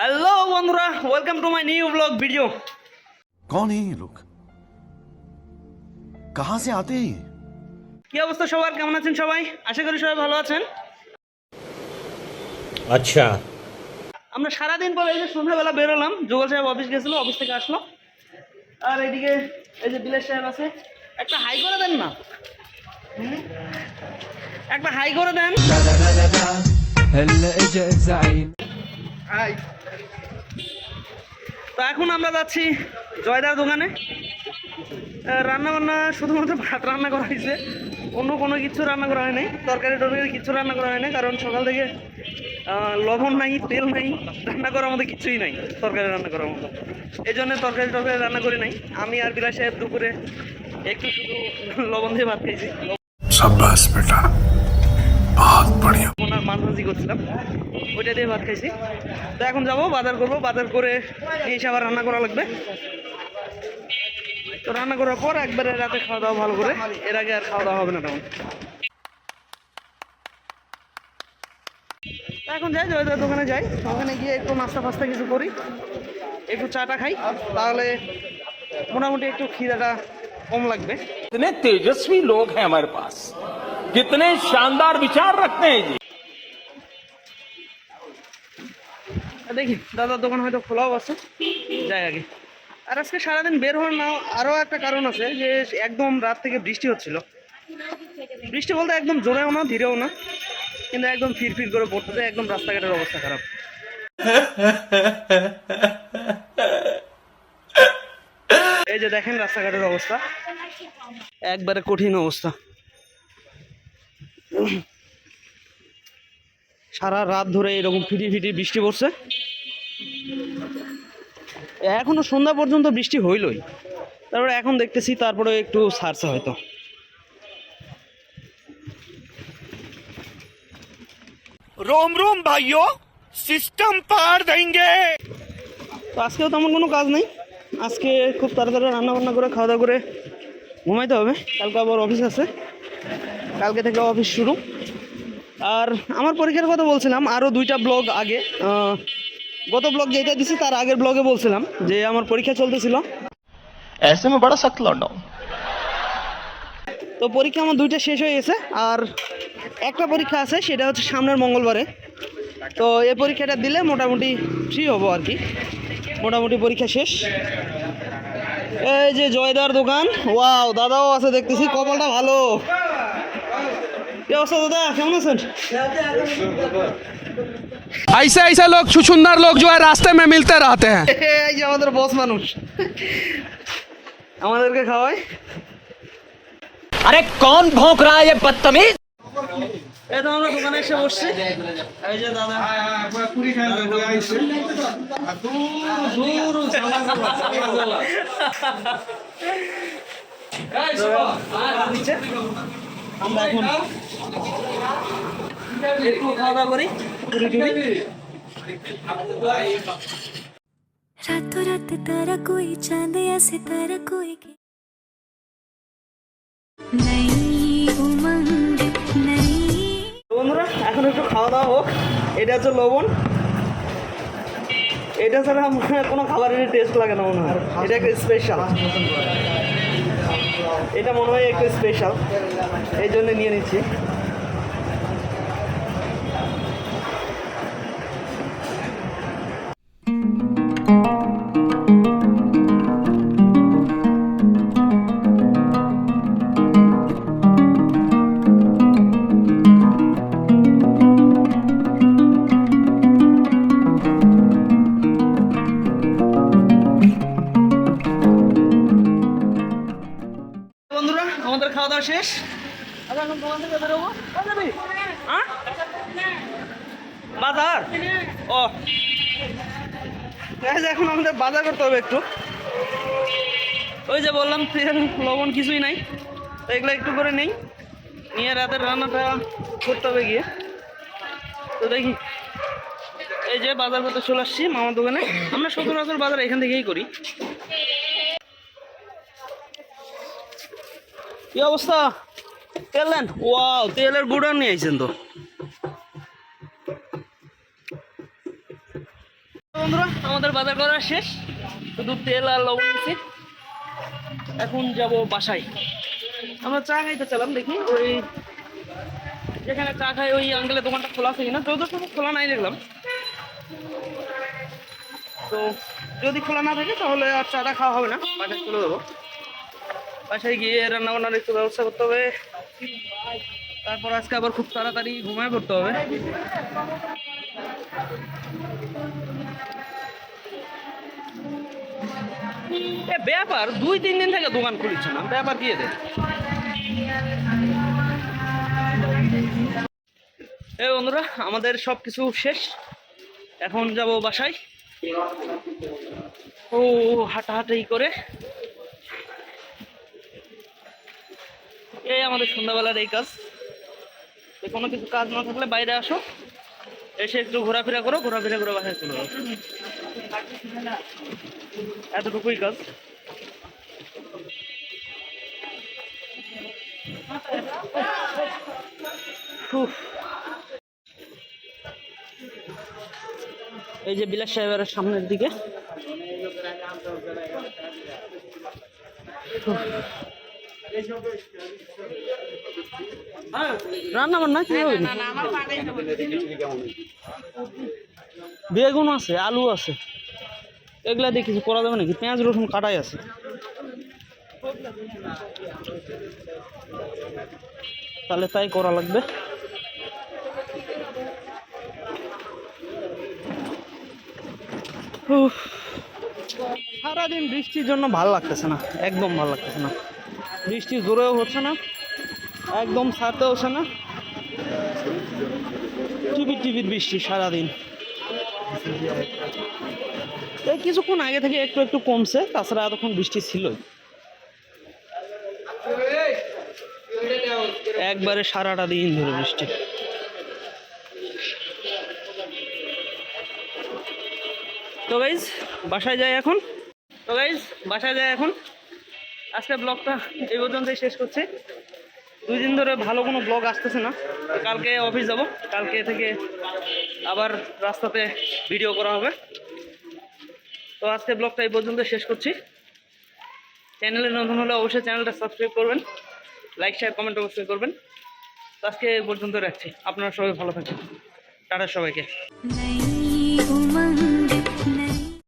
Hello बंधुरा welcome to my new blog video. कौन है ये लोग, कहां से आते हैं? কি অবস্থা সবার, কেমন আছেন সবাই? আশা করি সবাই ভালো আছেন। আচ্ছা, আমরা সারা দিন পরে এই যে সন্ধ্যাবেলা বের হলাম। জুগল সাহেব অফিস গেছিল, অফিস থেকে আসলো। আর এদিকে এই যে বিলেশ সাহেব আছে। একটা হাই করে দেন না, একটা হাই করে দেন। هلا اجا الزعيم হাই। তো এখন আমরা যাচ্ছি জয়দার দোকানে। রান্না বান্না শুধুমাত্র ভাত রান্না করা হয়েছে, অন্য কোনো কিছু রান্না করা হয় নাই। তরকারি টরকারি কিছু রান্না করা হয় নাই, কারণ সকাল থেকে লবণ নাই, তেল নাই, রান্না করার মতো কিছুই নাই তরকারি রান্না করার মতো। এই জন্য তরকারি রান্না করি নাই। আমি আর বিলাস সাহেব দুপুরে একটু শুধু লবণ দিয়ে ভাত খাইছি। शाबाश बेटा, बहुत बढ़िया। ওনার মাছ ভাজি করছিলাম, ওইটা দিয়ে ভাত খাইছি। তো এখন যাবো বাজার করবো, বাজার করে এসে আবার রান্না করা লাগবে। তো রান্না করার পর একবারে রাতে খাওয়া দাওয়া ভালো করে, এর আগে আর খাওয়া দাওয়া হবে না তেমন। এখন যাই জয়দার দোকানে যাই, ওখানে গিয়ে একটু নাস্তা ফাস্তা কিছু করি, একটু চাটা খাই, তাহলে মোটামুটি একটু খিদাটা কম লাগবে। कितने तेजस्वी लोग हैं हमारे पास, कितने शानदार विचार रखते हैं जी। দেখি দাদার দোকান হয়তো খোলাও আছে, যাই আগে। আর আজকে সারাদিন বের হওয়ার না আরও একটা কারণ আছে, যে একদম রাত থেকে বৃষ্টি হচ্ছিল। বৃষ্টি বলতে একদম জোরেও না ধীরেও না, কিন্তু একদম ফির করে পড়তেছে, একদম রাস্তাঘাটের অবস্থা খারাপ। এই যে দেখেন রাস্তাঘাটের অবস্থা, একবারে কঠিন অবস্থা। সারা রাত ধরে এরকম ফিটি বৃষ্টি পড়ছে, এখনো সন্ধ্যা পর্যন্ত বৃষ্টি হইলই। তারপরে এখন দেখতেছি তারপরে একটু ছাড়ছে হয়তো। रोम रोम भाइयों, सिस्टम पार देंगे। তো আজকেও তেমন কোনো কাজ নেই, আজকে খুব তাড়াতাড়ি রান্না বান্না করে খাওয়া দাওয়া করে ঘুমাইতে হবে। কালকে আবার অফিস আছে, কালকে থেকে অফিস শুরু। আর আমার পরীক্ষার কথা বলছিলাম আরও 2টা ব্লগ আগে, গত ব্লগ যেটা দিছি তার আগের ব্লগে বলছিলাম যে আমার পরীক্ষা চলতেছিল। ऐसे में बड़ा सख्त लौंडा हूं। তো পরীক্ষা আমার 2টা শেষ হয়ে গেছে, আর একটা পরীক্ষা আছে, সেটা হচ্ছে সামনের মঙ্গলবারে। তো এই পরীক্ষাটা দিলে মোটামুটি ফ্রি হবো আর কি, মোটামুটি পরীক্ষা শেষ। এই যে জয়দার দোকান, ওয়াও দাদাও আছে দেখতেছি, কপালটা ভালো। কি অবস্থা দাদা, কেমন আছেন? ऐसे ऐसे लोग छुछुंदर लोग जो है रास्ते में मिलते रहते हैं। এই যে আমাদের বস মানুষ আমাদেরকে খাওয়ায়। अरे कौन भौंक रहा है ये बदतमीज। এই তো আমরা দোকানে এসে বসছি। এই যে দাদা আমরা এখন একটু খাওয়া দাওয়া করি। रातों रात तारा कोई चांद या सितारा कोई नई उमंग नई। বন্ধুরা এখন একটু খাওয়া দাওয়া হোক। এটা হচ্ছে লবণ, এটা ছাড়া আমার কোনো খাবারের টেস্ট লাগে না মনে হয়। এটা একটা স্পেশাল, এটা মনে হয় একটু স্পেশাল, এই জন্য নিয়ে নিচ্ছি। বন্ধুরা আমাদের খাওয়া দাওয়া শেষ, আচ্ছা এখন দোকান থেকে বেরোবো। হ্যাঁ বাজার, ও এখন আমাদের বাজার করতে হবে একটু। ওই যে বললাম তেল লবণ কিছুই নাই, তো এগুলো একটু করে নেই, নিয়ে রাতের রান্নাটা করতে হবে গিয়ে। তো দেখি এই যে বাজার করতে চলে আসছি মামার দোকানে। আমরা সচরাচর বাজার এখান থেকেই করি। কি অবস্থা, তেল নেন? ওয়াও, তেলের গুঁড়া নিয়ে আইছেন তো। বন্ধুরা আমাদের বাজার করা শেষ, শুধু তেল আর লবণ নিচ্ছি। এখন যাব বাসায়। আমরা চা খাইতে চালাম, দেখি ওই যেখানে চা খাই ওই আঙ্কেলের দোকানটা খোলা আছে কিনা। যত খোলা নাই দেখলাম, তো যদি খোলা না থাকে তাহলে আর চাটা খাওয়া হবে না, বাসায় চলে যাবো। বাসায় গিয়ে রান্না বান্নার একটু ব্যবস্থা করতে হবে, তারপর আজকে আবার খুব তাড়াতাড়ি ঘুমায় পড়তে হবে। ব্যাপার 2-3 দিন থেকে দোকান খুলছে না, ব্যাপার দিয়ে দে। এই বন্ধুরা আমাদের সব কিছু শেষ, এখন যাব বাসায়। ও হাঁটাহাঁটি করে এই আমাদের সন্ধ্যাবেলার এই কাজ। কোনো কিছু কাজ না থাকলে বাইরে আসো, এসে একটু ঘোরাফেরা করো, ঘোরাফেরা করে বাসায় চলে যাও, এতটুকুই কাজ। এই যে বিলাস সাহেবের সামনের দিকে রান্না বান্না কি হবে? বেগুন আছে, আলু আছে, এগুলা দিয়ে কিছু করা যাবে নাকি? পেঁয়াজ রসুন কাটাই আছে। তাহলে তাই করা লাগবে। সারাদিন বৃষ্টির জন্য ভালো লাগতেছে না, একদম ভালো লাগতেছে না। বৃষ্টি জোরেও হচ্ছে না, একদম ছাড়তে হচ্ছে না, টিপির বৃষ্টি সারাদিন। এই কিছুক্ষণ আগে থেকে একটু একটু কমছে, তাছাড়া এতক্ষণ বৃষ্টি ছিলই, একবারে সারাটা দিন ধরে বৃষ্টি। তো গাইজ বাসায় যাই এখন। আজকে ব্লগটা এই পর্যন্তই শেষ করছি। 2 দিন ধরে ভালো কোনো ব্লগ আসতেছে না। কালকে অফিস যাব, কালকে থেকে আবার রাস্তাতে ভিডিও করা হবে। তো আজকে ব্লগটা এই পর্যন্ত শেষ করছি। চ্যানেলে নতুন হলে অবশ্যই চ্যানেলটা সাবস্ক্রাইব করবেন, লাইক শেয়ার কমেন্ট অবশ্যই করবেন। তো আজকে এই পর্যন্ত রাখছি, আপনারা সবাই ভালো থাকবেন, টাটা সবাইকে।